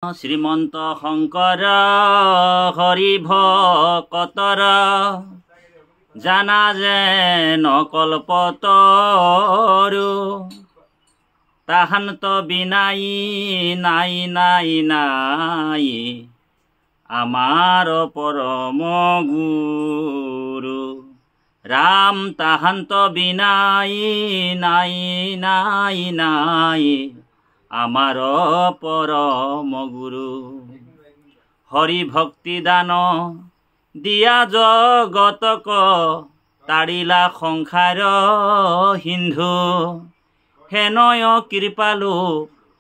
শ্ৰীমন্ত শংকৰ হৰি ভকতৰ জানা যেন কল্পতৰু তাহান্ত বিনাই নাই নাই নাই আমাৰ পৰম গুৰু ৰাম তাহান্ত বিনাই নাই নাই নাই আমাৰ পৰম গুৰু হৰি ভক্তি দান দিয়া জগতক তাৰিলা সংসাৰ সিন্ধু হেনয় কৃপালু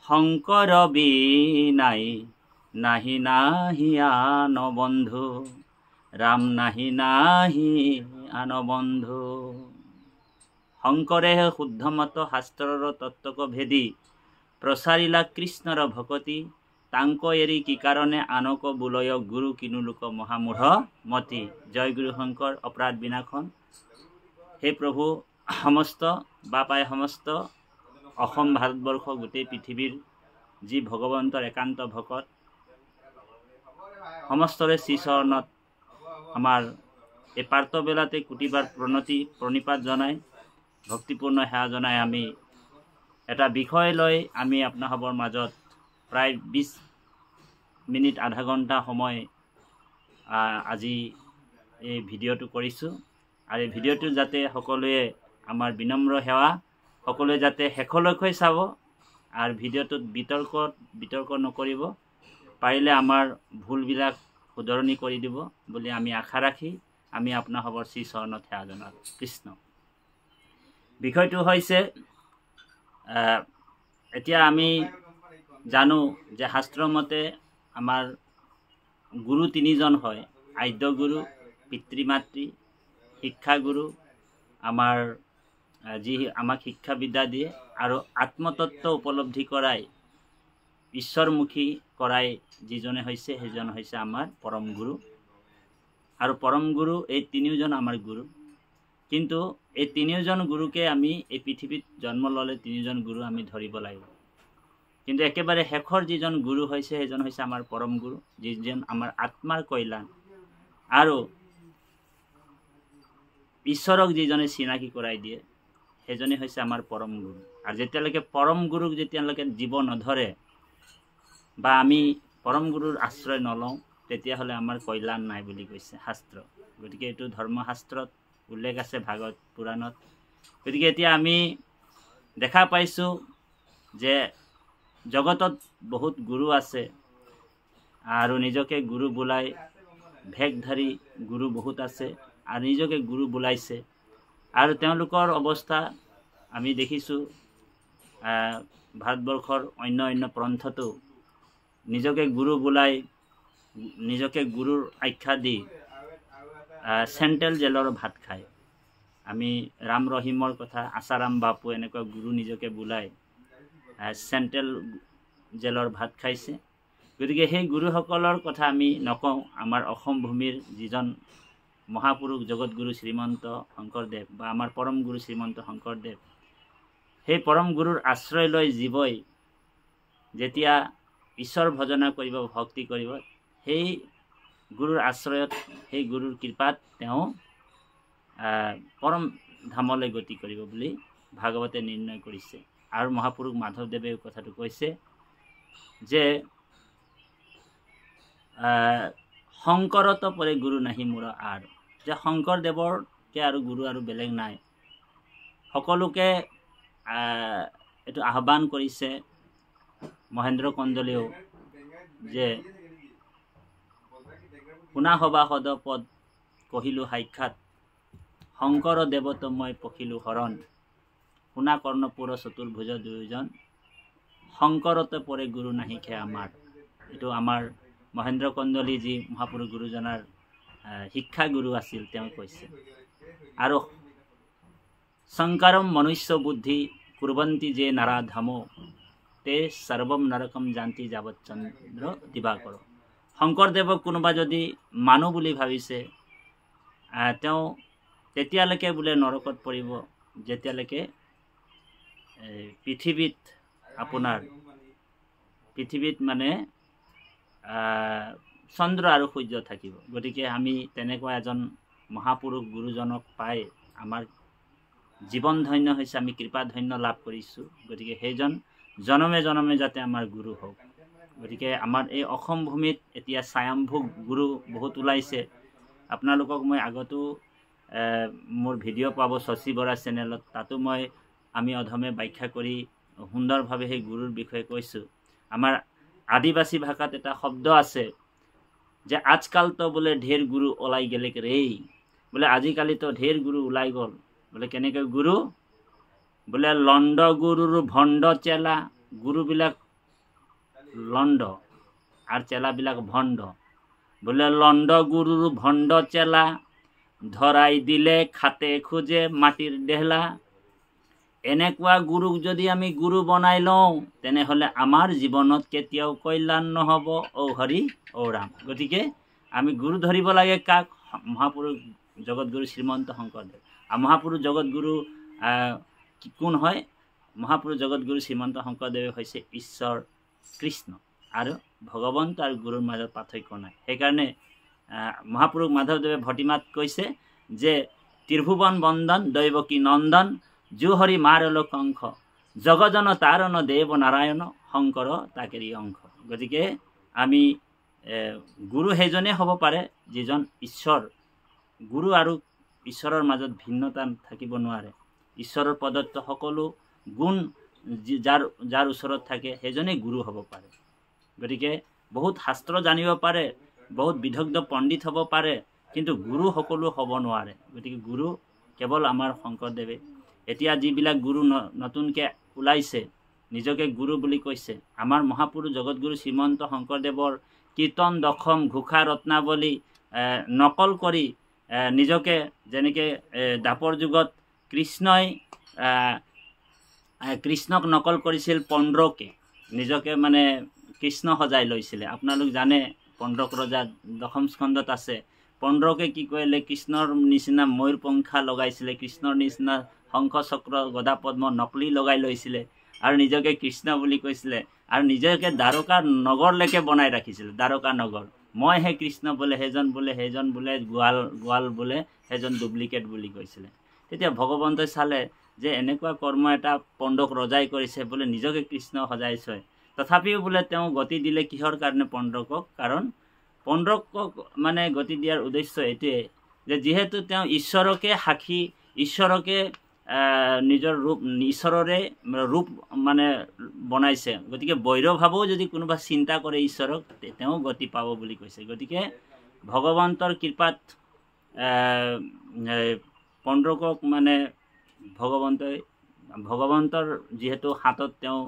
শংকৰ বিনাই নাহি নাহি আন বন্ধু ৰাম নাহি নাহি আন বন্ধু। শংকৰে শুদ্ধমত শাস্ত্ৰৰ তত্ত্বক ভেদি প্ৰচাৰিলা কৃষ্ণৰ ভকতি তাংক এৰি কি কাৰণে আনক বুলয় গুৰু কিনুলোক মহামূঢ় মতি। জয় গুৰু শংকৰ অপৰাধ বিনাশন। হে প্ৰভু সমস্ত বাপাই সমস্ত অসম ভাৰতবৰ্ষ গোটেই পৃথিৱীৰ যি ভগৱন্তৰ একান্ত ভকত সমস্তৰে শ্ৰীচৰণত আমাৰ এই প্ৰাতঃবেলাতে কোটিবাৰ প্ৰণিপাত জনাই ভক্তিপূৰ্ণ সেৱা জনাই আমি এটা বিষয় লৈ আমি আপোনাসৱৰ মাজত প্ৰায় 20 মিনিট আধা ঘণ্টা সময় আজি এই ভিডিঅ'টো কৰিছোঁ। আৰু এই ভিডিঅ'টো যাতে সকলোৱে আমাৰ বিনম্ৰ সেৱা সকলোৱে যাতে শেষলৈকে চাব আৰু ভিডিঅ'টোত বিতৰ্ক নকৰিব, পাৰিলে আমাৰ ভুলবিলাক শুধৰণি কৰি দিব বুলি আমি আশা ৰাখি আমি আপোনাসৱৰ শ্ৰীচৰণত সেৱা জনাওঁ। কৃষ্ণ। বিষয়টো হৈছে এতিয়া আমি জানো যে শাস্ত্ৰ মতে আমাৰ গুৰু তিনিজন হয়। আদ্য গুৰু, পিতৃ মাতৃ, শিক্ষাগুৰু, আমাৰ যি আমাক শিক্ষা বিদ্যা দিয়ে আৰু আত্মতত্ত্ব উপলব্ধি কৰাই ঈশ্বৰমুখী কৰাই যিজনে হৈছে সেইজন হৈছে আমাৰ পৰম গুৰু। আৰু পৰম গুৰু এই তিনিওজন আমাৰ গুৰু। কিন্তু এই তিনিওজন গুৰুকে আমি এই পৃথিৱীত জন্ম ল'লে তিনিজন গুৰু আমি ধৰিব লাগিব। কিন্তু একেবাৰে শেষৰ যিজন গুৰু হৈছে সেইজন হৈছে আমাৰ পৰম গুৰু, যিজন আমাৰ আত্মাৰ কল্যাণ আৰু ঈশ্বৰক যিজনে চিনাকি কৰাই দিয়ে সেইজনে হৈছে আমাৰ পৰম গুৰু। আৰু যেতিয়ালৈকে পৰম গুৰুক যেতিয়ালৈকে জীৱ নধৰে বা আমি পৰম গুৰুৰ আশ্ৰয় নলওঁ তেতিয়াহ'লে আমাৰ কল্যাণ নাই বুলি কৈছে শাস্ত্ৰ। গতিকে এইটো ধৰ্মশাস্ত্ৰত উল্লেখ আছে, ভাগৱত পুৰাণত। গতিকে এতিয়া আমি দেখা পাইছোঁ যে জগতত বহুত গুৰু আছে আৰু নিজকে গুৰু বোলাই ভেকধাৰী গুৰু বহুত আছে আৰু নিজকে গুৰু বোলাইছে। আৰু তেওঁলোকৰ অৱস্থা আমি দেখিছোঁ ভাৰতবৰ্ষৰ অন্য পন্থতো নিজকে গুৰু বোলাই নিজকে গুৰুৰ আখ্যা দি চেণ্ট্ৰেল জেলৰ ভাত খায়। আমি ৰাম ৰহিমৰ কথা, আচাৰাম বাপু এনেকুৱা গুৰু নিজকে বোলাই চেণ্ট্ৰেল জেলৰ ভাত খাইছে। গতিকে সেই গুৰুসকলৰ কথা আমি নকওঁ। আমাৰ অসম ভূমিৰ যিজন মহাপুৰুষ জগতগুৰু শ্ৰীমন্ত শংকৰদেৱ বা আমাৰ পৰম গুৰু শ্ৰীমন্ত শংকৰদেৱ, সেই পৰম গুৰুৰ আশ্ৰয় লৈ জীৱই যেতিয়া ঈশ্বৰ ভজনা কৰিব, ভক্তি কৰিব, সেই গুৰুৰ আশ্ৰয়ত সেই গুৰুৰ কৃপাত তেওঁ পৰম ধামলৈ গতি কৰিব বুলি ভাগৱতে নিৰ্ণয় কৰিছে। আৰু মহাপুৰুষ মাধৱদেৱে কথাটো কৈছে যে শংকৰত পৰে গুৰু নাহি মূৰ আৰ, যে শংকৰদেৱৰকে আৰু গুৰু আৰু বেলেগ নাই। সকলোকে এইটো আহ্বান কৰিছে মহেন্দ্ৰ কন্দলীয়েও যে শুনা সভাসদ পদ কহিলো সাক্ষাৎ শংকৰ দেৱত মই পখিলো শৰণ শুনা কৰ্ণপুৰ চতুৰ্ভুজ দুয়োজন শংকৰতে পৰে গুৰু নাহিকে আমাৰ। এইটো আমাৰ মহেন্দ্ৰ কন্দলী যি মহাপুৰুষ গুৰুজনাৰ শিক্ষা গুৰু আছিল তেওঁ কৈছে। আৰু শংকৰম মনুষ্য বুদ্ধি কুৰ্বন্তি যে নাৰাধামো তে সৰ্বম নৰকম জান্তি যাৱত চন্দ্ৰ দিবাকৰ। শংকৰদেৱক কোনোবা যদি মানুহ বুলি ভাবিছে তেওঁ তেতিয়ালৈকে বোলে নৰকত পৰিব যেতিয়ালৈকে পৃথিৱীত আপোনাৰ পৃথিৱীত মানে চন্দ্ৰ আৰু সূৰ্য থাকিব। গতিকে আমি তেনেকুৱা এজন মহাপুৰুষ গুৰুজনক পাই আমাৰ জীৱন ধন্য হৈছে, আমি কৃপা ধন্য লাভ কৰিছোঁ। গতিকে সেইজন জনমে জনমে যাতে আমাৰ গুৰু হওক। গতিকে আমাৰ এই অসম ভূমিত এতিয়া স্বয়ম্ভূ গুৰু বহুত ওলাইছে। আপোনালোকক মই আগতো মোৰ ভিডিঅ' পাব শশী বৰা চেনেলত, তাতো আমি অধমে ব্যাখ্যা কৰি সুন্দৰভাৱে সেই গুৰুৰ বিষয়ে কৈছোঁ। আমাৰ আদিবাসী ভাষাত এটা শব্দ আছে যে আজকাল তো বোলে ঢেৰ গুৰু ওলাই গেলে ৰে, বোলে আজিকালি তো ঢেৰ গুৰু ওলাই গ'ল। বোলে কেনেকৈ গুৰু? বোলে লণ্ড গুৰুৰ ভণ্ড চেলা, গুৰুবিলাক লণ্ড আৰু চেলাবিলাক ভণ্ড। বোলে লণ্ড গুৰুৰ ভণ্ড চেলা, ধৰাই দিলে খাতে খোজে মাটিৰ ডেহলা। এনেকুৱা গুৰুক যদি আমি গুৰু বনাই লওঁ তেনেহ'লে আমাৰ জীৱনত কেতিয়াও কল্যাণ নহ'ব। ঔ হৰি ঔ ৰাম। গতিকে আমি গুৰু ধৰিব লাগে কাক? মহাপুৰুষ জগতগুৰু শ্ৰীমন্ত শংকৰদেৱ। আৰু মহাপুৰুষ জগতগুৰু কোন হয়? মহাপুৰুষ জগতগুৰু শ্ৰীমন্ত শংকৰদেৱে হৈছে ঈশ্বৰ কৃষ্ণ, আৰু ভগৱন্ত আৰু গুৰুৰ মাজত পাৰ্থক্য নাই। সেইকাৰণে মহাপুৰুষ মাধৱদেৱে ভটিমাত কৈছে যে ত্ৰিভুৱন বন্দন দৈৱকী নন্দন, জুহৰি মাৰল কংখ, জগজন তাৰণ দেৱ নাৰায়ণ, শংকৰ তাকেৰি অংশ। গতিকে আমি গুৰু সেইজনেই হ'ব পাৰে যিজন ঈশ্বৰ। গুৰু আৰু ঈশ্বৰৰ মাজত ভিন্নতা থাকিব নোৱাৰে। ঈশ্বৰৰ প্ৰদত্ত সকলো গুণ যাৰ ওচৰত থাকে সেইজনেই গুৰু হ'ব পাৰে। গতিকে বহুত শাস্ত্ৰ জানিব পাৰে, বহুত বিদগ্ধ পণ্ডিত হ'ব পাৰে, কিন্তু গুৰু সকলো হ'ব নোৱাৰে। গতিকে গুৰু কেৱল আমাৰ শংকৰদেৱে। এতিয়া যিবিলাক গুৰু নতুনকৈ ওলাইছে নিজকে গুৰু বুলি কৈছে, আমাৰ মহাপুৰুষ জগতগুৰু শ্ৰীমন্ত শংকৰদেৱৰ কীৰ্তন দশম ঘোষা ৰত্নাৱলী নকল কৰি নিজকে, যেনেকৈ দ্বাপৰ যুগত কৃষ্ণক নকল কৰিছিল পণ্ড্ৰকে, নিজকে মানে কৃষ্ণ সজাই লৈছিলে। আপোনালোক জানে পণ্ড্ৰক ৰজা দশম স্কন্ধত আছে। পণ্ড্ৰকে কি কৰিলে? কৃষ্ণৰ নিচিনা ময়ূৰপংখা লগাইছিলে, কৃষ্ণৰ নিচিনা শংখ চক্ৰ গদা পদ্ম নকলি লগাই লৈছিলে আৰু নিজকে কৃষ্ণ বুলি কৈছিলে, আৰু নিজকে দ্বাৰকা নগৰলৈকে বনাই ৰাখিছিলে। দ্বাৰকা নগৰ, মইহে কৃষ্ণ বোলে, সেইজন বোলে গোৱাল বোলে, সেইজন ডুপ্লিকেট বুলি কৈছিলে। তেতিয়া ভগৱন্তই চালে যে এনেকুৱা কৰ্ম এটা পণ্ডক ৰজাই কৰিছে, বোলে নিজকে কৃষ্ণ সজাইছে। তথাপিও বোলে তেওঁ গতি দিলে কিহৰ কাৰণে? পণ্ডকক। কাৰণ পণ্ডকক মানে গতি দিয়াৰ উদ্দেশ্য এইটোৱে যে যিহেতু তেওঁ ঈশ্বৰকে সাক্ষী, ঈশ্বৰকে নিজৰ ৰূপ, ঈশ্বৰৰে ৰূপ মানে বনাইছে। গতিকে বৈৰভাৱেও যদি কোনোবা চিন্তা কৰে ঈশ্বৰক, তেওঁ গতি পাব বুলি কৈছে। গতিকে ভগৱন্তৰ কৃপাত পণ্ডকক মানে ভগৱন্তৰ যিহেতু হাতত তেওঁ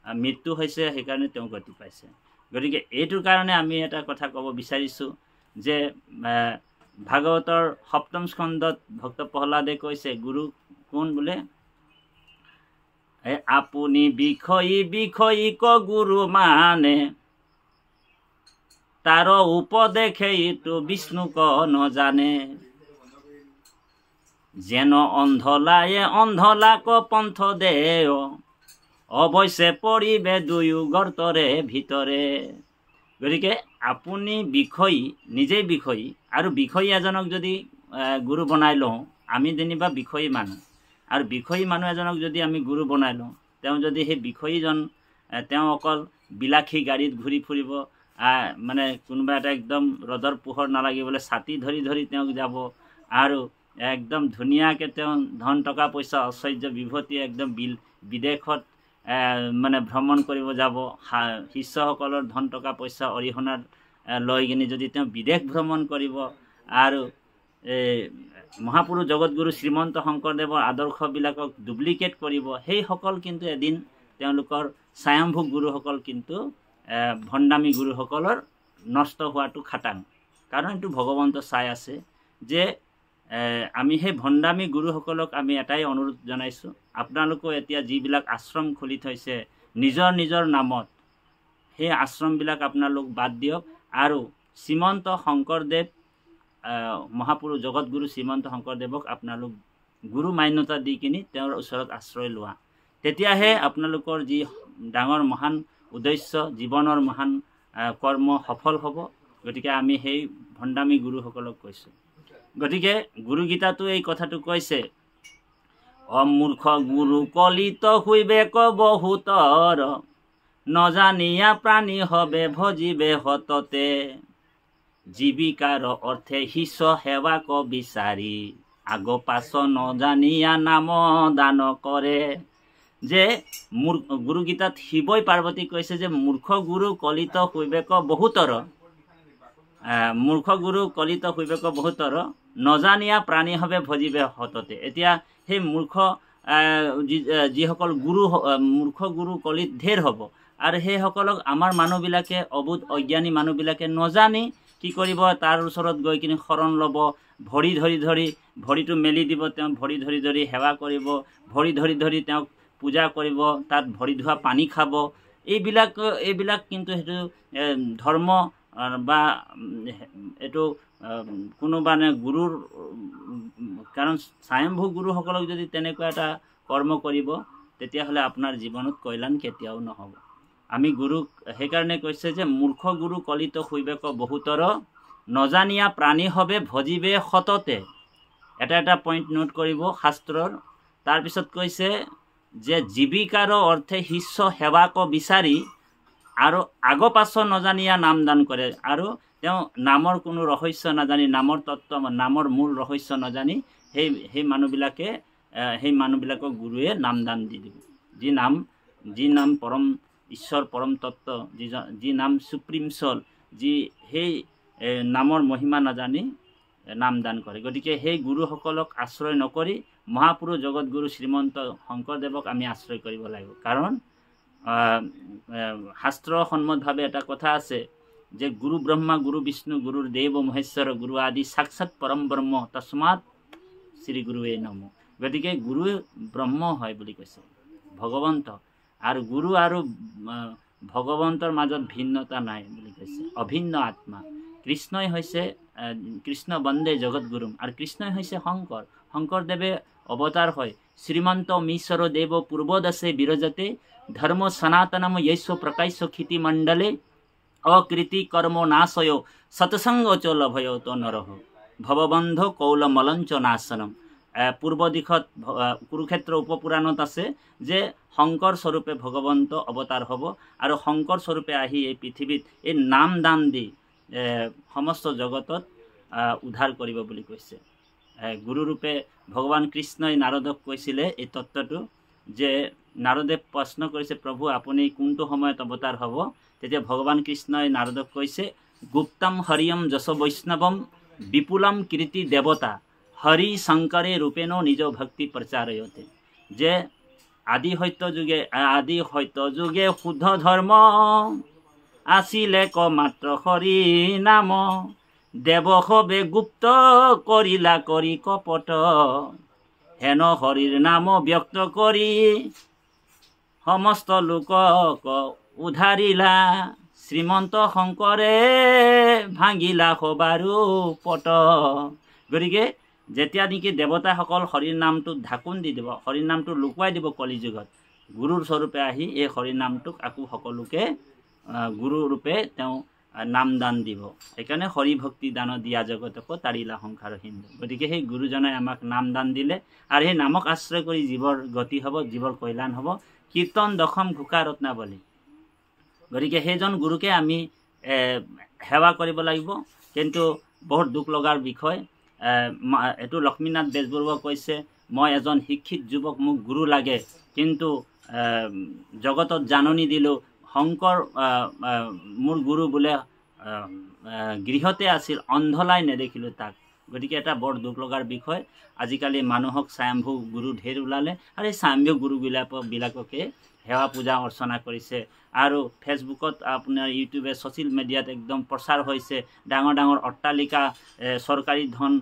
মৃত্যু হৈছে, সেইকাৰণে তেওঁ গতি পাইছে। গতিকে এইটোৰ কাৰণে আমি এটা কথা ক'ব বিচাৰিছোঁ যে ভাগৱতৰ সপ্তম স্কন্ধত ভক্ত প্ৰহ্লাদে কৈছে গুৰু কোন বোলে? আপুনি বিষয়িক গুৰু মানে, তাৰ উপদেশেইটো বিষ্ণুক নজানে। যেন অন্ধলায়ে অন্ধলাক পন্থ দেয়, অৱশ্যে পৰিবে দুয়ো গৰ্তৰে ভিতৰে। গতিকে আপুনি বিষয়ী, নিজেই বিষয়ী, আৰু বিষয়ী এজনক যদি গুৰু বনাই লওঁ, আমি যেনিবা বিষয়ী মানুহ, আৰু বিষয়ী মানুহ এজনক যদি আমি গুৰু বনাই লওঁ, তেওঁ যদি সেই বিষয়ীজন তেওঁ অকল বিলাসী গাড়ীত ঘূৰি ফুৰিব, মানে কোনোবা এটা একদম ৰ'দৰ পোহৰ নালাগিবলৈ ছাতি ধৰি ধৰি তেওঁক যাব, আৰু একদম ধুনীয়াকৈ তেওঁ ধন টকা পইচা ঐশ্বৰ্য বিভূতি একদম বিদেশত মানে ভ্ৰমণ কৰিব যাব, শিষ্যসকলৰ ধন টকা পইচা অৰিহণাত লৈ কিনে যদি তেওঁ বিদেশ ভ্ৰমণ কৰিব, আৰু মহাপুৰুষ জগতগুৰু শ্ৰীমন্ত শংকৰদেৱৰ আদৰ্শবিলাকক ডুপ্লিকেট কৰিব, সেইসকল কিন্তু এদিন তেওঁলোকৰ স্বয়ম্ভূ গুৰুসকল কিন্তু ভণ্ডামী গুৰুসকলৰ নষ্ট হোৱাটো খাটাং। কাৰণ এইটো ভগৱন্ত চাই আছে যে আমি সেই ভণ্ডামী গুৰুসকলক আমি এটাই অনুৰোধ জনাইছোঁ, আপোনালোকেও এতিয়া যিবিলাক আশ্ৰম খুলি থৈছে নিজৰ নিজৰ নামত, সেই আশ্ৰমবিলাক আপোনালোক বাদ দিয়ক, আৰু শ্ৰীমন্ত শংকৰদেৱ মহাপুৰুষ জগতগুৰু শ্ৰীমন্ত শংকৰদেৱক আপোনালোক গুৰু মান্যতা দি কিনি তেওঁৰ ওচৰত আশ্ৰয় লোৱা। তেতিয়াহে আপোনালোকৰ যি ডাঙৰ মহান উদ্দেশ্য, জীৱনৰ মহান কৰ্ম সফল হ'ব। গতিকে আমি সেই ভণ্ডামী গুৰুসকলক কৈছোঁ। গতিকে গুৰুগীতাটো এই কথাটো কৈছে, অমূৰ্খ গুৰু কলিত হুইবেক বহুতৰ, নজানিয়া প্ৰাণী হবে ভজিবে সততে, জীৱিকাৰ অৰ্থে শিষ্য সেৱাক বিচাৰি, আগ পাছ নজানিয়া নাম দান কৰে। যে গুৰুগীতাত শিৱই পাৰ্বতীক কৈছে যে মূৰ্খ গুৰু কলিত হুইবেক বহুতৰ, মূৰ্খ গুৰু কলিত হুইবেক বহুতৰ, নজানিয়া প্ৰাণী হবে ভজিবে সততে। এতিয়া সেই মূৰ্খ যিসকল গুৰু, মূৰ্খ গুৰু কলিত ঢেৰ হ'ব, আৰু সেইসকলক আমাৰ মানুহবিলাকে, অবুধ অজ্ঞানী মানুহবিলাকে নজানি কি কৰিব, তাৰ ওচৰত গৈ কিনে শৰণ ল'ব, ভৰি ধৰি ধৰি, ভৰিটো মেলি দিব, তেওঁ ভৰি ধৰি ধৰি সেৱা কৰিব, ভৰি ধৰি ধৰি তেওঁক পূজা কৰিব, তাত ভৰি ধোৱা পানী খাব। এইবিলাক কিন্তু সেইটো ধৰ্ম বা এইটো কোনোবা গুৰুৰ, কাৰণ স্বয়ম্ভু গুৰুসকলক যদি তেনেকুৱা এটা কৰ্ম কৰিব, তেতিয়াহ'লে আপোনাৰ জীৱনত কল্যাণ কেতিয়াও নহ'ব। আমি গুৰুক সেইকাৰণে কৈছে যে মূৰ্খ গুৰু কলিত হুইবেক বহুতৰ, নজানিয়া প্ৰাণী হবে ভজিবে সততে। এটা পইণ্ট নোট কৰিব শাস্ত্ৰৰ। তাৰপিছত কৈছে যে জীৱিকাৰ অৰ্থে শিষ্য সেৱাক বিচাৰি, আৰু আগ পাছ নজানিয়া নাম দান কৰে। আৰু তেওঁ নামৰ কোনো ৰহস্য নাজানি, নামৰ তত্ত্ব, নামৰ মূল ৰহস্য নাজানি সেই মানুহবিলাকক গুৰুৱে নাম দান দি দিব। যি নাম পৰম ঈশ্বৰ, পৰম তত্ত্ব, যি নাম সুপ্ৰিম চল, সেই নামৰ মহিমা নাজানি নাম দান কৰে। গতিকে সেই গুৰুসকলক আশ্ৰয় নকৰি মহাপুৰুষ জগতগুৰু শ্ৰীমন্ত শংকৰদেৱক আমি আশ্ৰয় কৰিব লাগিব। কাৰণ শাস্ত্ৰসন্মতভাৱে এটা কথা আছে যে গুৰু ব্ৰহ্মা, গুৰু বিষ্ণু, গুৰুৰ দেৱ মহেশ্বৰ, গুৰু আদি সাক্ষাৎ পৰম ব্ৰহ্ম, তস্মাৎ শ্ৰী গুৰুৱে নমঃ। গতিকে গুৰু ব্ৰহ্ম হয় বুলি কৈছে, ভগৱন্ত, আৰু গুৰু আৰু ভগৱন্তৰ মাজত ভিন্নতা নাই বুলি কৈছে, অভিন্ন আত্মা। কৃষ্ণই হৈছে কৃষ্ণ বন্দে জগতগুৰুম, আৰু কৃষ্ণই হৈছে শংকৰ। শংকৰদেৱে অৱতাৰ হয়। শ্ৰীমন্ত মীশ্বৰ দেৱ পূৰ্বদশে বিৰজতে, ধৰ্ম সনাতনম য়ৈশ্ব প্ৰকাশ্য ক্ষিতি মণ্ডলে, অকৃতি কৰ্ম নাশয় সৎসংগ চ লভয় তো নৰহ, ভৱবন্ধ কৌল মলঞ্চ নাশনম। পূৰ্ব দিশত কুৰুক্ষেত্ৰ উপপুৰাণত আছে যে শংকৰ স্বৰূপে ভগৱন্ত অৱতাৰ হ'ব, আৰু শংকৰ স্বৰূপে আহি এই পৃথিৱীত এই নাম দান দি সমস্ত জগতত উদ্ধাৰ কৰিব বুলি কৈছে। গুৰুৰূপে ভগৱান কৃষ্ণই নাৰদক কৈছিলে এই তত্ত্বটো, যে নাৰদে প্ৰশ্ন কৰিছে, প্ৰভু আপুনি কোনটো সময়ত অৱতাৰ হ'ব? তেতিয়া ভগৱান কৃষ্ণই নাৰদক কৈছে, গুপ্তম হৰিয়ম যশ বৈষ্ণৱম বিপুলম কীৰ্তি দেৱতা, হৰি শংকৰে ৰূপেণ নিজ ভক্তি প্ৰচাৰয়তে। যে আদি সত্য যুগে শুদ্ধ ধৰ্ম, আছিলে ক মাত্ৰ হৰি নাম, দেৱ হবে গুপ্ত কৰিলা কৰি কপট, হেন হৰিৰ নাম ব্যক্ত কৰি সমস্ত লোকক উধাৰিলা, শ্ৰীমন্ত শংকৰে ভাঙিলা সবাৰো পট। গতিকে যেতিয়া নেকি দেৱতাসকল হৰিৰ নামটোত ঢাকোন দি দিব, হৰিৰ নামটো লুকুৱাই দিব কলিযুগত, গুৰুৰ স্বৰূপে আহি এই হৰিৰ নামটোক আকৌ সকলোকে গুৰুৰূপে তেওঁ নাম দান দিব। সেইকাৰণে হৰি ভক্তি দান দিয়া জগতক তাৰিলা সংসাৰ হিন্দু। গতিকে সেই গুৰুজনাই আমাক নাম দান দিলে, আৰু সেই নামক আশ্ৰয় কৰি জীৱৰ গতি হ'ব, জীৱৰ কল্যাণ হ'ব। কীৰ্তন দশম ঘোষা ৰত্নাৱলী। গতিকে সেইজন গুৰুকে আমি সেৱা কৰিব লাগিব। কিন্তু বহুত দুখ লগাৰ বিষয়, এইটো লক্ষ্মীনাথ বেজবৰুৱাই কৈছে, মই এজন শিক্ষিত যুৱক, মোক গুৰু লাগে, কিন্তু জগতত জাননী দিলোঁ শংকৰ মোৰ গুৰু বোলে গৃহতে আছিল, অন্ধলাই নেদেখিলোঁ তাক। গতিকে এটা বৰ দুখ লগাৰ বিষয়। আজিকালি মানুহক স্বয়ম্ভু গুৰু ঢেৰ ওলালে, আৰু এই স্বয়ম্ভু গুৰুবিলাককে সেৱা পূজা অৰ্চনা কৰিছে, আৰু ফেচবুকত আপোনাৰ ইউটিউবে ছ'চিয়েল মিডিয়াত একদম প্ৰচাৰ হৈছে। ডাঙৰ ডাঙৰ অট্টালিকা, চৰকাৰী ধন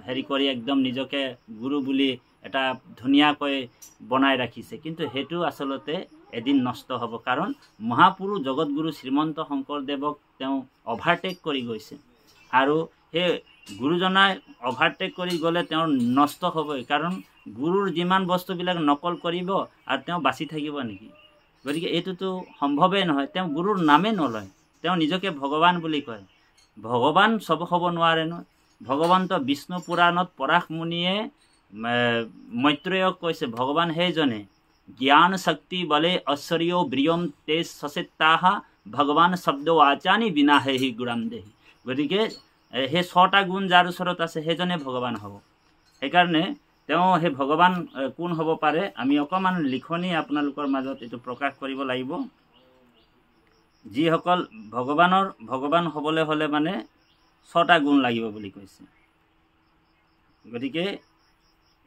হেৰি কৰি একদম নিজকে গুৰু বুলি এটা ধুনীয়াকৈ বনাই ৰাখিছে। কিন্তু সেইটো আচলতে এদিন নষ্ট হ'ব, কাৰণ মহাপুৰুষ জগতগুৰু শ্ৰীমন্ত শংকৰদেৱক তেওঁ অভাৰটেক কৰি গৈছে, আৰু সেই গুৰুজনাই অভাৰটেক কৰি গ'লে তেওঁৰ নষ্ট হ'বই। কাৰণ গুৰুৰ যিমান বস্তুবিলাক নকল কৰিব, আৰু তেওঁ বাচি থাকিব নেকি? গতিকে এইটোতো সম্ভৱেই নহয়। তেওঁ গুৰুৰ নামেই নলয়, তেওঁ নিজকে ভগৱান বুলি কয়। ভগৱান চব হ'ব নোৱাৰে ন। ভগৱন্ত বিষ্ণু পুৰাণত পৰাশ মুনিয়ে মৈত্ৰেয়ক কৈছে, ভগৱান সেইজনে জ্ঞান শক্তি বলে ঐশ্বৰ্য ব্ৰিয়ম তেজ সচেতাহা ভগৱান শব্দ আচানি বিনা হেহি গুৰাম দেহি। গতিকে সেই 6টা গুণ যাৰ ওচৰত আছে সেইজনে ভগৱান হ'ব। সেইকাৰণে তেওঁ সেই ভগৱান কোন হ'ব পাৰে, আমি অকণমান লিখনি আপোনালোকৰ মাজত এইটো প্ৰকাশ কৰিব লাগিব। যিসকল ভগৱান হ'বলৈ হ'লে মানে 6টা গুণ লাগিব বুলি কৈছে। গতিকে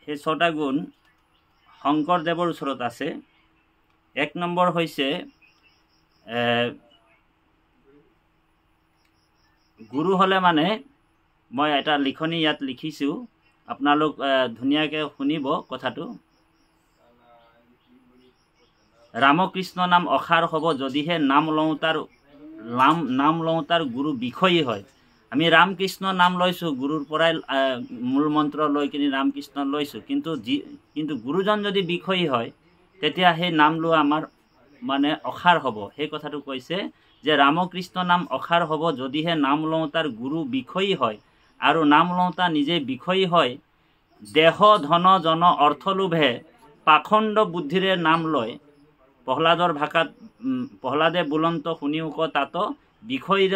সেই 6টা গুণ শংকৰদেৱৰ ওচৰত আছে। 1 নম্বৰ হৈছে গুৰু হ'লে মানে, মই এটা লিখনি ইয়াত লিখিছোঁ, আপোনালোক ধুনীয়াকৈ শুনিব কথাটো। ৰামকৃষ্ণ নাম অসাৰ হ'ব যদিহে নাম লওঁ তাৰ গুৰু বিষয়ী হয়। আমি ৰামকৃষ্ণ নাম লৈছোঁ, গুৰুৰ পৰাই মূল মন্ত্ৰ লৈ কিনি ৰামকৃষ্ণ লৈছোঁ, কিন্তু গুৰুজন যদি বিষয়ী হয় তেতিয়া সেই নাম লোৱা আমাৰ মানে অসাৰ হ'ব। সেই কথাটো কৈছে যে ৰামকৃষ্ণ নাম অসাৰ হ'ব যদিহে নাম লওঁ তাৰ গুৰু বিষয়ী হয়, আৰু নাম লওঁতা নিজে বিষয়ী হয়। দেহ ধন জন অৰ্থ লোভে পাখণ্ড বুদ্ধিৰে নাম লয়। প্ৰহ্লাদৰ ভাষাত প্ৰহ্লাদে বুলন্ত শুনিও ক তাত বিষয়ীৰ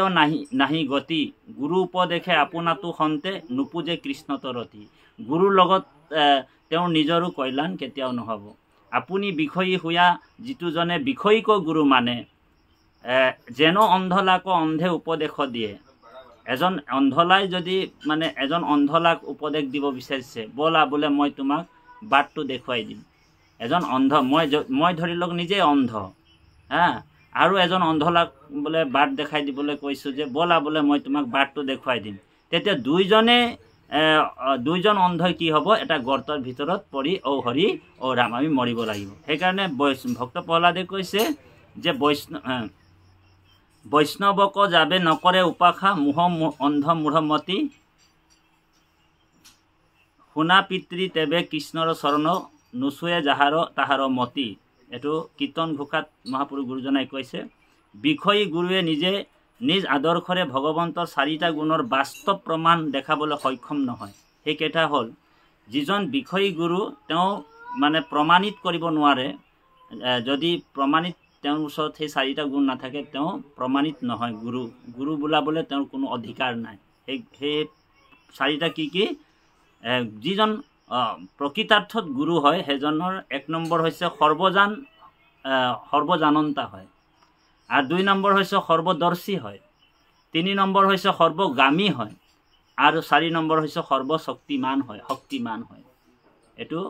নাহি গতি, গুৰু উপদেশে আপোনাতো সন্তে নুপুজে কৃষ্ণত ৰতি। গুৰুৰ লগত তেওঁৰ নিজৰো কল্যাণ কেতিয়াও নহ'ব। আপুনি বিষয়ী হোৱা যিটোজনে বিষয়ীক গুৰু মানে, যেন অন্ধলাক অন্ধে উপদেশ দিয়ে। এজন অন্ধলাই যদি মানে এজন অন্ধলাক উপদেশ দিব বিচাৰিছে, ব'লা বোলে মই তোমাক বাটটো দেখুৱাই দিম। এজন অন্ধ, মই ধৰি লওক নিজেই অন্ধ, আৰু এজন অন্ধলাক বোলে বাট দেখাই দিবলৈ কৈছোঁ যে ব'লা বোলে মই তোমাক বাটটো দেখুৱাই দিম। তেতিয়া দুইজন অন্ধই কি হ'ব, এটা গৰ্তৰ ভিতৰত পৰি ঔ হৰি ঔ ৰাম আমি মৰিব লাগিব। সেইকাৰণে ভক্ত প্ৰহ্লাদে কৈছে যে বৈষ্ণৱক যাবে নকৰে উপাসা, মোহ অন্ধ মূঢ়মতি, শুনা পিতৃ তেবে কৃষ্ণৰ চৰণ, নোচোৱে যাহাৰ তাহাৰ মতি। এইটো কীৰ্তন ঘোষাত মহাপুৰুষ গুৰুজনাই কৈছে। বিষয়ী গুৰুৱে নিজ আদৰ্শৰে ভগৱন্তৰ 4টা গুণৰ বাস্তৱ প্ৰমাণ দেখাবলৈ সক্ষম নহয়। সেইকেইটা হ'ল, যিজন বিষয়ী গুৰু তেওঁ মানে প্ৰমাণিত কৰিব নোৱাৰে। যদি প্ৰমাণিত তেওঁৰ ওচৰত সেই 4টা গুণ নাথাকে, তেওঁ প্ৰমাণিত নহয়। গুৰু বোলাবলৈ তেওঁৰ কোনো অধিকাৰ নাই। সেই 4টা কি? যিজন প্ৰকৃতাৰ্থত গুৰু হয় সেইজনৰ 1 নম্বৰ হৈছে সৰ্বজানন্তা হয়, আৰু 2 নম্বৰ হৈছে সৰ্বদৰ্শী হয়, 3 নম্বৰ হৈছে সৰ্বগামী হয়, আৰু 4 নম্বৰ হৈছে শক্তিমান হয়। এইটো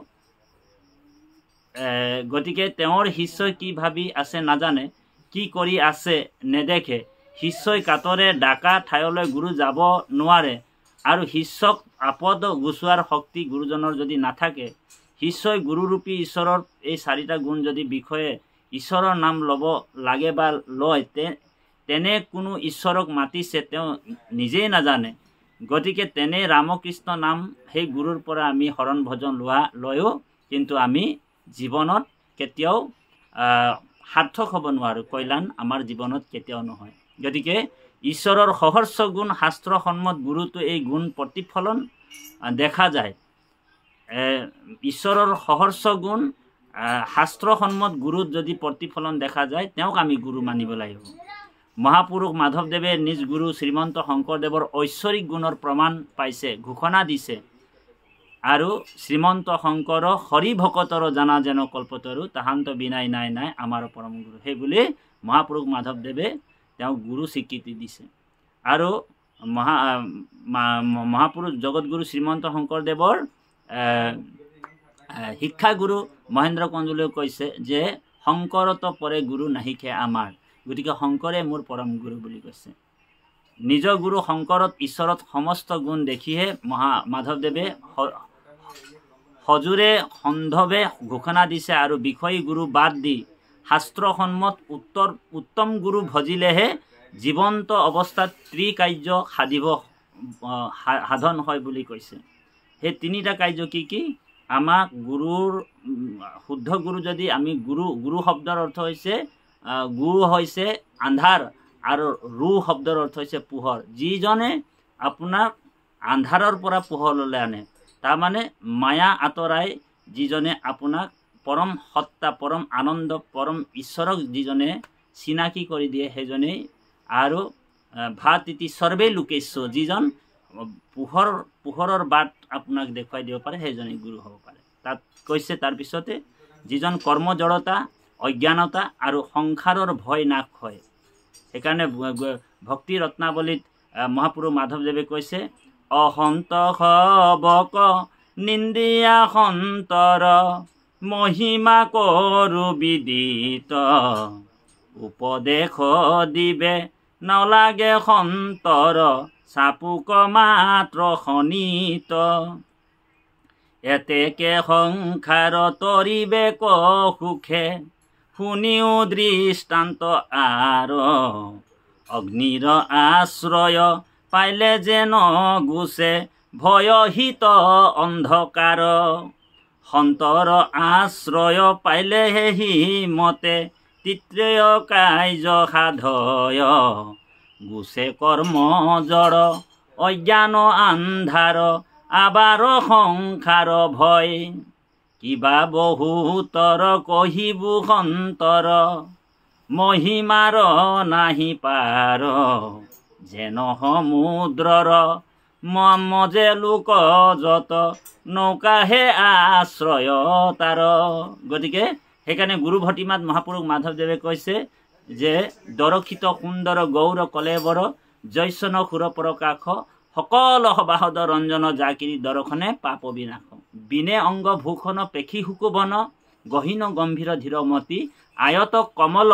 গতিকে তেওঁৰ শিষ্যই কি ভাবি আছে নাজানে, কি কৰি আছে নেদেখে, শিষ্যই কাতৰে ডাকা ঠাইলৈ গুৰু যাব নোৱাৰে, আৰু শিষ্যক আপদ গুচোৱাৰ শক্তি গুৰুজনৰ যদি নাথাকে, শিষ্যই গুৰুৰূপী ঈশ্বৰৰ এই 4টা গুণ যদি বিষয়ে ঈশ্বৰৰ নাম ল'ব লাগে বা লয়, তেনে কোনো ঈশ্বৰক মাতিছে তেওঁ নিজেই নাজানে। গতিকে তেনে ৰামকৃষ্ণ নাম সেই গুৰুৰ পৰা আমি শৰণ ভজন লৈও কিন্তু আমি জীৱনত কেতিয়াও সাৰ্থক হ'ব নোৱাৰোঁ। কল্যাণ আমাৰ জীৱনত কেতিয়াও নহয়। গতিকে ঈশ্বৰৰ সহস্ৰ গুণ শাস্ত্ৰ সন্মত গুৰুতো এই গুণ প্ৰতিফলন দেখা যায়। ঈশ্বৰৰ সহস্ৰ গুণ শাস্ত্ৰ সন্মত গুৰুত যদি প্ৰতিফলন দেখা যায়, তেওঁক আমি গুৰু মানিব লাগিব। মহাপুৰুষ মাধৱদেৱে নিজ গুৰু শ্ৰীমন্ত শংকৰদেৱৰ ঐশ্বৰিক গুণৰ প্ৰমাণ পাইছে, ঘোষণা দিছে, আৰু শ্ৰীমন্ত শংকৰ হৰি ভকতৰ জানা যেন কল্পতৰু, তাহান্ত বিনাই নাই আমাৰ পৰম গুৰু। সেইবুলি মহাপুৰুষ মাধৱদেৱে তেওঁক গুৰু স্বীকৃতি দিছে। আৰু মহাপুৰুষ জগতগুৰু শ্ৰীমন্ত শংকৰদেৱৰ শিক্ষাগুৰু মহেন্দ্ৰ কন্দলীয়ে কৈছে যে শংকৰত পৰে গুৰু নাহিকে আমাৰ। গতিকে শংকৰে মোৰ পৰম গুৰু বুলি কৈছে। নিজ গুৰু শংকৰত ঈশ্বৰত সমস্ত গুণ দেখিহে মাধৱদেৱে সজোৰে সন্ধৱে ঘোষণা দিছে, আৰু বিষয়ী গুৰু বাদ দি শাস্ত্ৰসন্মত উত্তম গুৰু ভজিলেহে জীৱন্ত অৱস্থাত ত্ৰিকাৰ্য সাধন হয় বুলি কৈছে। সেই 3টা কাৰ্য কি? আমাক গুৰুৰ শুদ্ধ গুৰু যদি আমি গুৰু শব্দৰ অৰ্থ হৈছে গু হৈছে আন্ধাৰ আৰু ৰু শব্দৰ অৰ্থ হৈছে পোহৰ। যিজনে আপোনাক আন্ধাৰৰ পৰা পোহৰলৈ আনে, তাৰমানে মায়া আঁতৰাই যিজনে আপোনাক পৰম সত্তা, পৰম আনন্দ, পৰম ঈশ্বৰক যিজনে চিনাকি কৰি দিয়ে সেইজনেই। আৰু ভাত ইতি সৰ্বে লোকেশ্ব, যিজন পোহৰৰ বাট আপোনাক দেখুৱাই দিব পাৰে সেইজনেই গুৰু হ'ব পাৰে। তাত কৈছে তাৰপিছতে যিজন কৰ্ম জড়তা, অজ্ঞানতা আৰু সংসাৰৰ ভয় নাশ হয়। সেইকাৰণে ভক্তি ৰত্নাৱলীত মহাপুৰুষ মাধৱদেৱে কৈছে অসন্ত সবক নিন্দিয়া সন্তৰ, মহিমা কৰো বিদিত, উপদেশ দিবে নলাগে সন্তৰ, চাপুক মাত্ৰ শনিত, এতেকে সংসাৰ তৰিবে ক সুখে, শুনিও দৃষ্টান্ত আৰ, অগ্নিৰ আশ্ৰয় পাইলে যেন গুছে, ভয়হিত অন্ধকাৰ, সন্তৰ আশ্ৰয় পাইলে হেহি মতে, তিত্ৰেয় কাৰ্য সাধয়, গুছে কৰ্ম জড় অজ্ঞান আন্ধাৰ, আবাৰ সংসাৰ ভয়, কিবা বহুতৰ কহিবু সন্তৰ, মহিমাৰ নাহি পাৰ, যেন সমুদ্ৰৰ মজে লোক যত, নৌকাহে আশ্ৰয় তাৰ। গতিকে সেইকাৰণে গুৰু ভটিমাত মহাপুৰুষ মাধৱদেৱে কৈছে যে দৰক্ষিত সুন্দৰ গৌৰ কলেবৰ, জৈসন সুৰ প্ৰকাশ, সকল সবাহদ ৰঞ্জন, জাকিৰি দৰ্শনে পাপ বিনাশ, বিনে অংগ ভূষণ পেখি শুকুবন, গহীন গম্ভীৰ ধীৰমতী, আয়ত কমল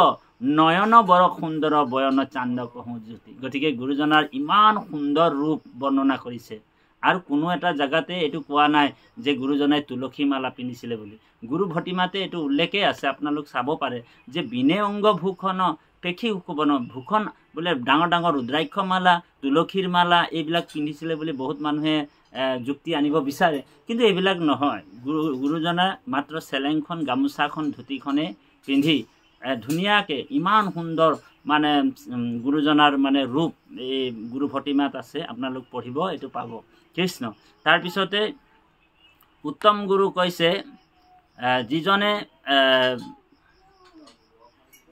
নয়ন বৰ সুন্দৰ, বয়ন চান্দ কহো জ্যোতি। গতিকে গুৰুজনাৰ ইমান সুন্দৰ ৰূপ বৰ্ণনা কৰিছে। আৰু কোনো এটা জেগাতে এইটো কোৱা নাই যে গুৰুজনাই তুলসী মালা পিন্ধিছিলে বুলি। গুৰু ভটিমাতে এইটো উল্লেখেই আছে, আপোনালোক চাব পাৰে যে বিনে অংগ ভূষণ পেখি শুকুবন, ভূষণ বোলে ডাঙৰ ডাঙৰ ৰুদ্ৰাক্ষ মালা, তুলসীৰ মালা এইবিলাক পিন্ধিছিলে বুলি বহুত মানুহে যুক্তি আনিব বিচাৰে, কিন্তু এইবিলাক নহয়। গুৰুজনা মাত্ৰ চেলেংখন, গামোচাখন, ধুতিখনে পিন্ধি ধুনীয়াকৈ ইমান সুন্দৰ মানে গুৰুজনাৰ মানে ৰূপ এই গুৰু ভটিমাত আছে। আপোনালোক পঢ়িব, এইটো পাব। কৃষ্ণ। তাৰপিছতে উত্তম গুৰু কৈছে যিজনে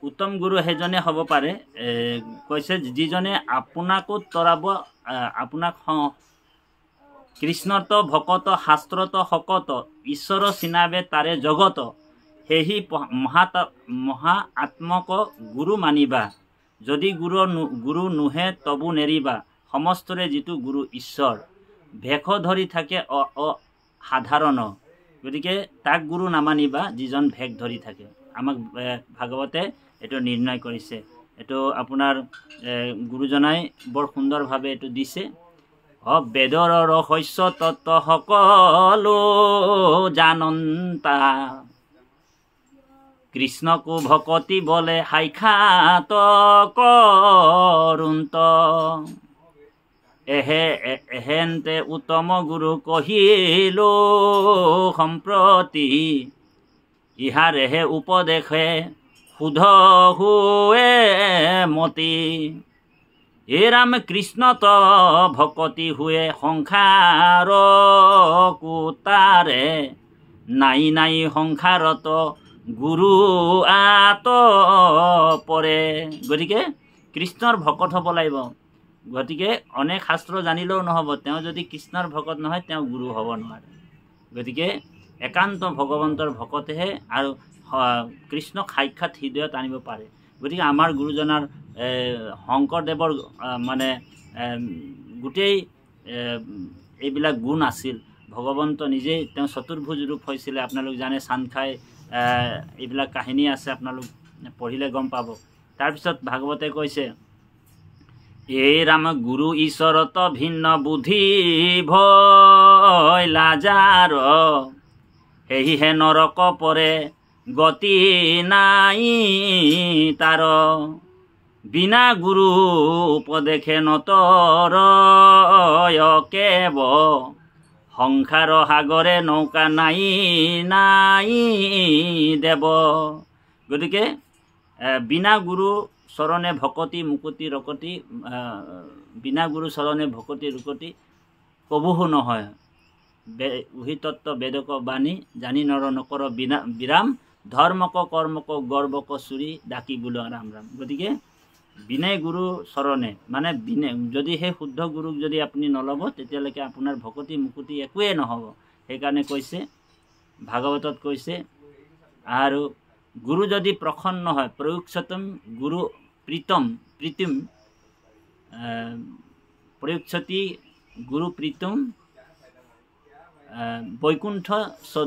উত্তম গুৰু সেইজনে হ'ব পাৰে, কৈছে যিজনে আপোনাকো তৰাব, আপোনাক কৃষ্ণত ভকত, শাস্ত্ৰত শকত, ঈশ্বৰ চিনাবে তাৰে জগত, সেহি মহা আত্মক গুৰু মানিবা, যদি গুৰু নুহে তবু নেৰিবা, সমস্তৰে যিটো গুৰু ঈশ্বৰ, ভেষ ধৰি থাকে সাধাৰণ, গতিকে তাক গুৰু নামানিবা যিজন ভেষ ধৰি থাকে। আমাক ভাগৱতে এইটো নিৰ্ণয় কৰিছে। এইটো আপোনাৰ গুৰুজনাই বৰ সুন্দৰভাৱে এইটো দিছে। বেদৰ ৰহস্য তত্ত্ব সকলো জানন্তা, কৃষ্ণকো ভকতি বলে সাক্ষাৎ কৰোন্ত, এহেন্তে উত্তম গুৰু কহিলো সম্প্ৰতি, ইহাৰেহে উপদেশে শুধ হুৱে মতি, এ ৰাম কৃষ্ণত ভকতি হুৱে সংসাৰ কোতাৰে, নাই নাই সংসাৰত গুৰু আত পৰে। গতিকে কৃষ্ণৰ ভকত হ'ব লাগিব। গতিকে অনেক শাস্ত্ৰ জানিলেও নহ'ব, তেওঁ যদি কৃষ্ণৰ ভকত নহয় তেওঁ গুৰু হ'ব নোৱাৰে। গতিকে একান্ত ভগৱন্তৰ ভকতেহে আৰু কৃষ্ণক সাক্ষাৎ হৃদয়ত আনিব পাৰে। গতিকে আমাৰ গুৰুজনাৰ শংকৰদেৱৰ মানে গোটেই এইবিলাক গুণ আছিল। ভগৱন্ত নিজেই তেওঁ চতুৰ্ভুজ ৰূপ হৈছিলে। আপোনালোক জানে, চান খাই এইবিলাক কাহিনী আছে, আপোনালোক পঢ়িলে গম পাব। তাৰপিছত ভাগৱতে কৈছে, এই ৰাম গুৰু ঈশ্বৰত ভিন্ন বুদ্ধি ভয় লাজাৰ, সেহিহে নৰক পৰে গতি নাই তাৰ, বিনা গুৰু উপদেশে নতৰ কেব, সংসাৰ সাগৰে নৌকা নাই নাই দেৱ। গতিকে বিনা গুৰু চৰণে ভকতি মুকুতি ৰকতি, বিনা গুৰু চৰণে ভকতি ৰুকতি কবুহু নহয়। উহিতত্ব বেদক বাণী জানি নৰ নকৰ বিৰাম, ধৰ্মক কৰ্মক গৰ্বক চুৰি ডাকি বোলো ৰাম ৰাম। গতিকে বিনয় গুৰু চৰণে মানে যদি সেই শুদ্ধ গুৰুক যদি আপুনি নল'ব তেতিয়ালৈকে আপোনাৰ ভকতি মুকুতি একোৱেই নহ'ব। সেইকাৰণে কৈছে ভাগৱতত কৈছে, আৰু গুৰু যদি প্ৰসন্ন হয় প্ৰয়োগছতম গুৰু প্ৰীতম প্ৰয়োগছতি গুৰু প্ৰীতম বৈকুণ্ঠ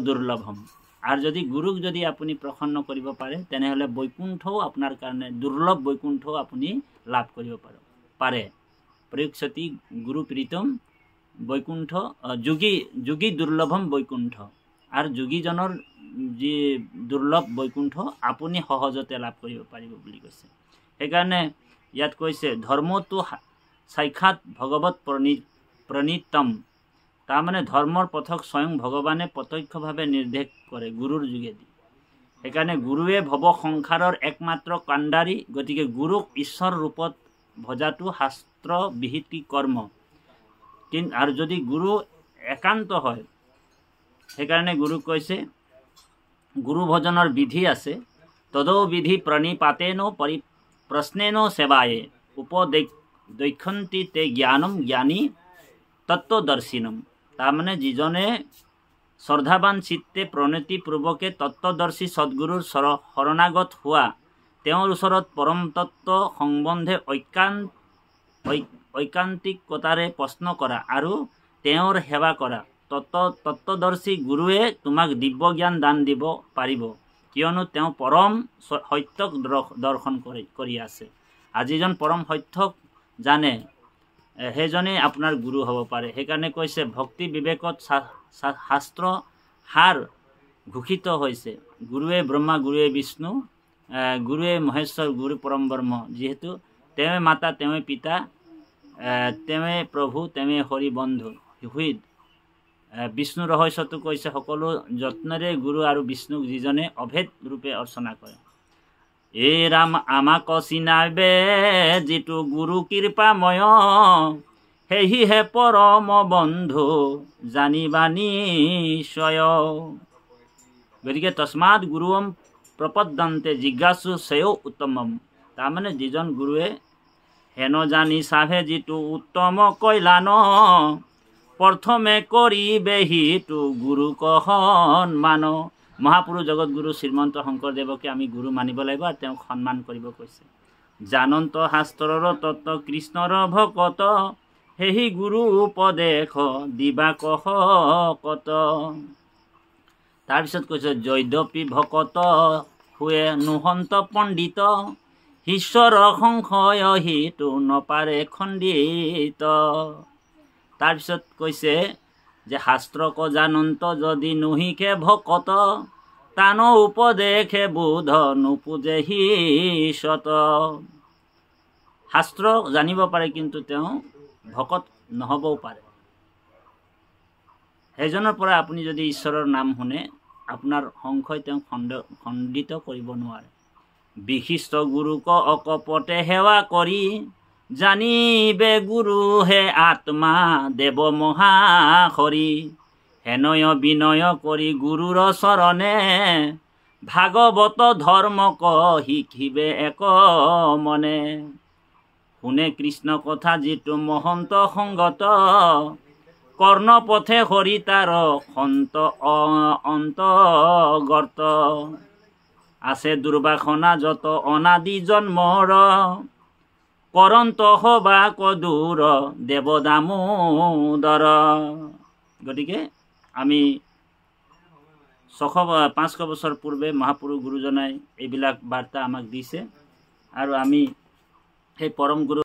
দুৰ্লভম। আৰু যদি গুৰুক যদি আপুনি প্ৰসন্ন কৰিব পাৰে তেনেহ'লে বৈকুণ্ঠও আপোনাৰ কাৰণে দুৰ্লভ বৈকুণ্ঠও আপুনি লাভ কৰিব পাৰে। প্ৰয়োগছতি গুৰু প্ৰীতম বৈকুণ্ঠ যোগী দুৰ্লভম বৈকুণ্ঠ। আৰু যোগীজনৰ যি দুৰ্লভ বৈকুণ্ঠ আপুনি সহজতে লাভ কৰিব পাৰিব বুলি কৈছে। সেইকাৰণে ইয়াত কৈছে ধৰ্মটো সাক্ষাৎ ভগৱত প্ৰণীতম। তাৰমানে ধৰ্মৰ পথক স্বয়ং ভগৱানে প্ৰত্যক্ষভাৱে নিৰ্দেশ কৰে গুৰুৰ যোগেদি। সেইকাৰণে গুৰুৱে ভৱ সংসাৰৰ একমাত্ৰ কাণ্ডাৰী। গতিকে গুৰুক ঈশ্বৰ ৰূপত ভজাটো শাস্ত্ৰ বিহিত কৰ্ম। আৰু যদি গুৰু একান্ত হয়, সেইকাৰণে গুৰুক কৈছে গুৰু ভজনৰ বিধি আছে। তদৌ বিধি প্ৰণিপাতেনো প্ৰশ্নেনো সেৱায়ে উপদৈক্ষন্তি তে জ্ঞানম জ্ঞানী তত্ত্বদৰ্শিনম। তাৰমানে যিজনে শ্ৰদ্ধাৱান চিত্তে প্ৰণতিপূৰ্বকে তত্ত্বদৰ্শী সদ্গুৰুৰ শৰণাগত হোৱা, তেওঁৰ ওচৰত পৰম তত্ত্ব সম্বন্ধে ঐকান্তিকতাৰে প্ৰশ্ন কৰা আৰু তেওঁৰ সেৱা কৰা। তত্ত্বদৰ্শী গুৰুৱে তোমাক দিব্য জ্ঞান দান দিব পাৰিব, কিয়নো তেওঁ পৰম সত্যক দৰ্শন কৰি আছে। আৰু যিজন পৰম সত্যক জানে সেইজনেই আপোনাৰ গুৰু হ'ব পাৰে। সেইকাৰণে কৈছে ভক্তি বিবেকত শাস্ত্ৰ সাৰ ঘোষিত হৈছে। গুৰুৱে ব্ৰহ্মা গুৰুৱে বিষ্ণু গুৰুৱে মহেশ্বৰ গুৰু পৰম ব্ৰহ্ম। যিহেতু তেওঁৱে মাতা তেওঁৱে পিতা তেওঁৱে প্ৰভু তেওঁৱে হৰি বন্ধু। বিষ্ণু ৰহস্যটো কৈছে সকলো যত্নেৰে গুৰু আৰু বিষ্ণুক যিজনে অভেদ ৰূপে অৰ্চনা কৰে। এই ৰাম আমাক চিনাবে যিটো গুৰু কৃপাময়, সেহিহে পৰম বন্ধু জানিবা নিশ্চয়। গতিকে তস্মাৎ গুৰুম প্ৰপদ্যন্তে জিজ্ঞাসু সেও উত্তমম। তাৰমানে যিজন গুৰুৱে হেন জানি চাহে যিটো উত্তম কৈলান, প্ৰথমে কৰিবে সিটো গুৰুক সন্মান। মহাপুৰুষ জগতগুৰু শ্ৰীমন্ত শংকৰদেৱকে আমি গুৰু মানিব লাগিব আৰু তেওঁক সন্মান কৰিব কৈছে। জানন্ত শাস্ত্ৰৰ তত্ত্ব কৃষ্ণৰ ভকত, সেহি গুৰু উপদেশ দিবা কহ কত। তাৰপিছত কৈছে যদ্যপি ভকত huye নুহন্ত পণ্ডিত ঈশ্বৰ সংশয় হিতু নপাৰে খণ্ডিত। তাৰপিছত কৈছে যে শাস্ত্ৰক জানন্ত যদি নুহিকে ভকত তান উপদেশে বুধ নুপুজে হি সত। শাস্ত্ৰ জানিব পাৰে কিন্তু তেওঁ ভকত নহবও পাৰে। সেইজনৰ পৰা আপুনি যদি ঈশ্বৰৰ নাম শুনে আপোনাৰ সংশয় তেওঁ খণ্ডিত কৰিব নোৱাৰে। বিশিষ্ট গুৰুক অকপটে সেৱা কৰি জানিবে গুৰু হে আত্মা দেৱ মহাহৰি। হেনয় বিনয় কৰি গুৰুৰ চৰণে ভাগৱত ধৰ্মক শিকিবে এক মনে। শুনে কৃষ্ণ কথা যিটো মহন্ত সংগত কৰ্ণপথে হৰি তাৰ সন্ত অন্তৰ্গত। আছে দুৰ্বাসনা যত অনাদি জন্মৰ কৰন্ত হবা কদূৰ দেৱ দামোদৰ। গতিকে আমি 500 বছৰ পূৰ্বে মহাপুৰুষ গুৰুজনাই এইবিলাক বাৰ্তা আমাক দিছে আৰু আমি সেই পৰম গুৰু